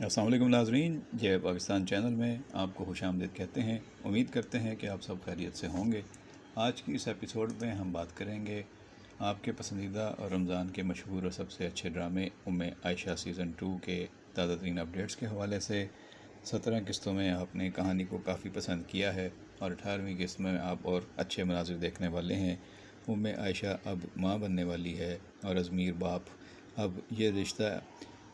अस्सलाम वालेकुम नाज़रीन, जय पाकिस्तान चैनल में आपको खुश आमदीद कहते हैं। उम्मीद करते हैं कि आप सब खैरियत से होंगे। आज की इस एपिसोड में हम बात करेंगे आपके पसंदीदा और रमज़ान के मशहूर और सबसे अच्छे ड्रामे उम्मे आयशा सीज़न 2 के ताज़ा तरीन अपडेट्स के हवाले से। 17 किस्तों में आपने कहानी को काफ़ी पसंद किया है और 18वीं किस्त में आप और अच्छे मनाज़िर देखने वाले हैं। उम्मे आयशा अब माँ बनने वाली है और अज़मीर बाप। अब ये रिश्ता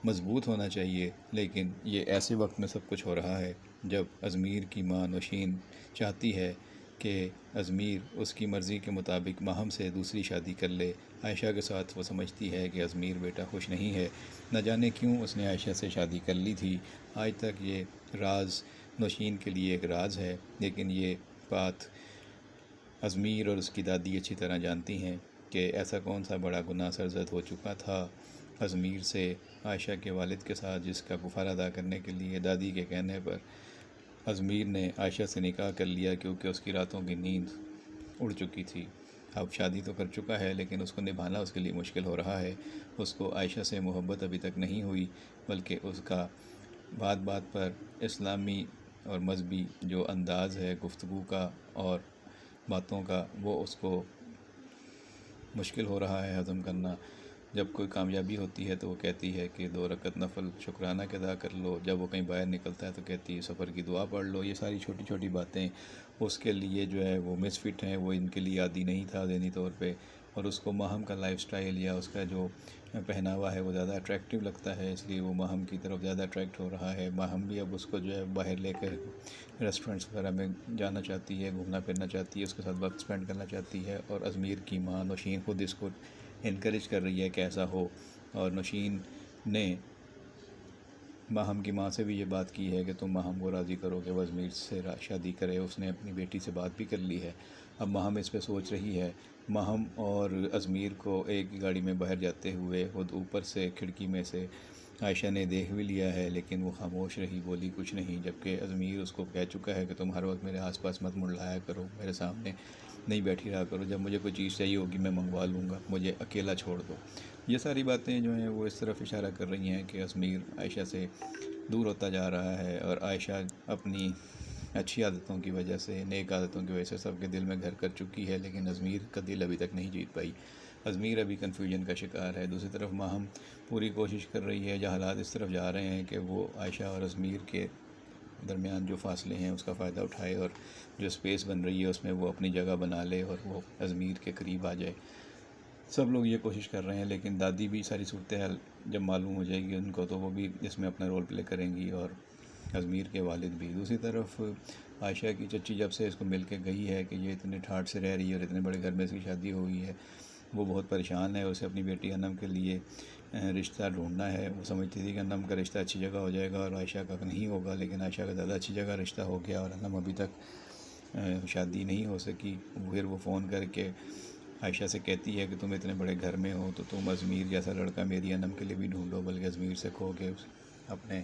मज़बूत होना चाहिए, लेकिन ये ऐसे वक्त में सब कुछ हो रहा है जब अज़मीर की माँ नौशीन चाहती है कि अज़मीर उसकी मर्ज़ी के मुताबिक माहम से दूसरी शादी कर ले। आयशा के साथ वो समझती है कि अज़मीर बेटा खुश नहीं है, न जाने क्यों उसने आयशा से शादी कर ली थी। आज तक ये राज नौशीन के लिए एक राज है, लेकिन ये बात अज़मीर और उसकी दादी अच्छी तरह जानती हैं कि ऐसा कौन सा बड़ा गुनाह सरज़द हो चुका था अज़मीर से। आयशा के वालिद के साथ जिसका गुफ़ारा अदा करने के लिए दादी के कहने पर अज़मीर ने आयशा से निकाह कर लिया, क्योंकि उसकी रातों की नींद उड़ चुकी थी। अब शादी तो कर चुका है, लेकिन उसको निभाना उसके लिए मुश्किल हो रहा है। उसको आयशा से मोहब्बत अभी तक नहीं हुई, बल्कि उसका बात बात पर इस्लामी और मज़हबी जो अंदाज़ है गुफ्तगू का और बातों का, वो उसको मुश्किल हो रहा है हज़म करना। जब कोई कामयाबी होती है तो वो कहती है कि 2 रकत नफल शुक्राना के अदा कर लो। जब वो कहीं बाहर निकलता है तो कहती है सफ़र की दुआ पढ़ लो। ये सारी छोटी छोटी बातें उसके लिए जो है वो मिसफिट हैं, वो इनके लिए आदी नहीं था ज़हनी तौर पे। और उसको माहम का लाइफस्टाइल या उसका जो पहनावा है वो ज़्यादा अट्रैक्टिव लगता है, इसलिए वो माहम की तरफ ज़्यादा अट्रैक्ट हो रहा है। माहम भी अब उसको जो है बाहर लेकर रेस्टोरेंट्स वगैरह में जाना चाहती है, घूमना फिरना चाहती है, उसके साथ वक्त स्पेंड करना चाहती है। और अज़मीर की माँ नौशीन खुद इसको इनकरेज कर रही है कि ऐसा हो। और नौशीन ने माहम की माँ से भी ये बात की है कि तुम माहम को राज़ी करो कि वह अज़मीर से शादी करे। उसने अपनी बेटी से बात भी कर ली है। अब माहम इस पे सोच रही है। माहम और अज़मीर को एक ही गाड़ी में बाहर जाते हुए खुद ऊपर से खिड़की में से आयशा ने देख भी लिया है, लेकिन वो खामोश रही, बोली कुछ नहीं। जबकि अज़मीर उसको कह चुका है कि तुम हर वक्त मेरे आसपास मत मुड़लाया करो, मेरे सामने नहीं बैठी रहा करो, जब मुझे कोई चीज़ चाहिए होगी मैं मंगवा लूँगा, मुझे अकेला छोड़ दो। ये सारी बातें जो हैं वो इस तरफ इशारा कर रही हैं कि अज़मीर आयशा से दूर होता जा रहा है और आयशा अपनी अच्छी आदतों की वजह से, नेक आदतों की वजह से सबके दिल में घर कर चुकी है, लेकिन अज़मीर का दिल अभी तक नहीं जीत पाई। अज़मीर अभी कन्फ्यूजन का शिकार है। दूसरी तरफ माहम पूरी कोशिश कर रही है, या हालात इस तरफ जा रहे हैं कि वो आयशा और अज़मीर के दरमियान जो फ़ासले हैं उसका फ़ायदा उठाए और जो स्पेस बन रही है उसमें वो अपनी जगह बना ले और वो अज़मीर के करीब आ जाए। सब लोग ये कोशिश कर रहे हैं, लेकिन दादी भी सारी सूरत हाल जब मालूम हो जाएगी उनको तो वो भी इसमें अपना रोल प्ले करेंगी, और अज़मीर के वालिद भी। दूसरी तरफ आयशा की चच्ची जब से इसको मिल के गई है कि ये इतने ठाठ से रह रही है और इतने बड़े घर में इसकी शादी हुई है, वो बहुत परेशान है। उसे अपनी बेटी अनम के लिए रिश्ता ढूंढना है। वो समझती थी कि अनम का रिश्ता अच्छी जगह हो जाएगा और आयशा का नहीं होगा, लेकिन आयशा का ज़्यादा अच्छी जगह रिश्ता हो गया और अनम अभी तक शादी नहीं हो सकी। फिर वो फ़ोन करके आयशा से कहती है कि तुम इतने बड़े घर में हो तो तुम अज़मीर जैसा लड़का मेरी अनम के लिए भी ढूंढो, बल्कि अज़मीर से खो के अपने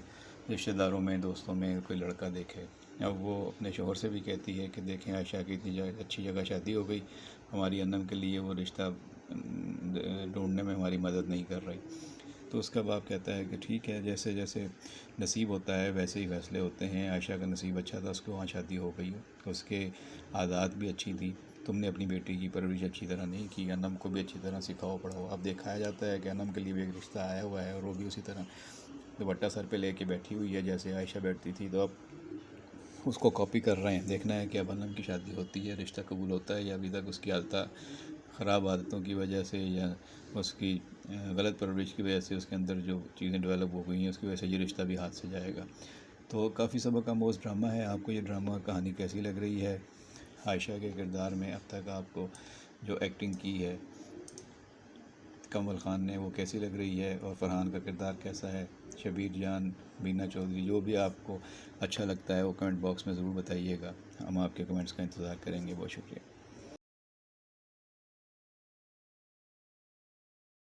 रिश्तेदारों में, दोस्तों में कोई लड़का देखे। अब वो अपने शोहर से भी कहती है कि देखें आयशा की इतनी अच्छी जगह शादी हो गई, हमारी अनम के लिए वो रिश्ता ढूंढने में हमारी मदद नहीं कर रही। तो उसका बाप कहता है कि ठीक है, जैसे जैसे नसीब होता है वैसे ही फैसले होते हैं। आयशा का नसीब अच्छा था, उसको वहाँ शादी हो गई, उसके आदत भी अच्छी थी। तुमने अपनी बेटी की परवरिश अच्छी तरह नहीं की, अनम को भी अच्छी तरह सिखाओ पढ़ाओ। अब दिखाया जाता है कि अनम के लिए भी एक रिश्ता आया हुआ है और वो भी उसी तरह दुपट्टा सर पे लेके बैठी हुई है जैसे आयशा बैठती थी। तो अब उसको कॉपी कर रहे हैं। देखना है कि अब अनम की शादी होती है, रिश्ता कबूल होता है, या अभी तक उसकी ख़राब आदतों की वजह से या उसकी गलत परवरिश की वजह से उसके अंदर जो चीज़ें डेवलप हो गई हैं उसकी वजह से ये रिश्ता भी हाथ से जाएगा। तो काफ़ी सबक आमोज़ ड्रामा है। आपको ये ड्रामा कहानी कैसी लग रही है? आयशा के किरदार में अब तक आपको जो एक्टिंग की है कमल ख़ान ने वो कैसी लग रही है, और फ़रहान का किरदार कैसा है, शबीर जान, बीना चौधरी, जो भी आपको अच्छा लगता है वो कमेंट बॉक्स में ज़रूर बताइएगा। हम आपके कमेंट्स का इंतज़ार करेंगे। बहुत शुक्रिया।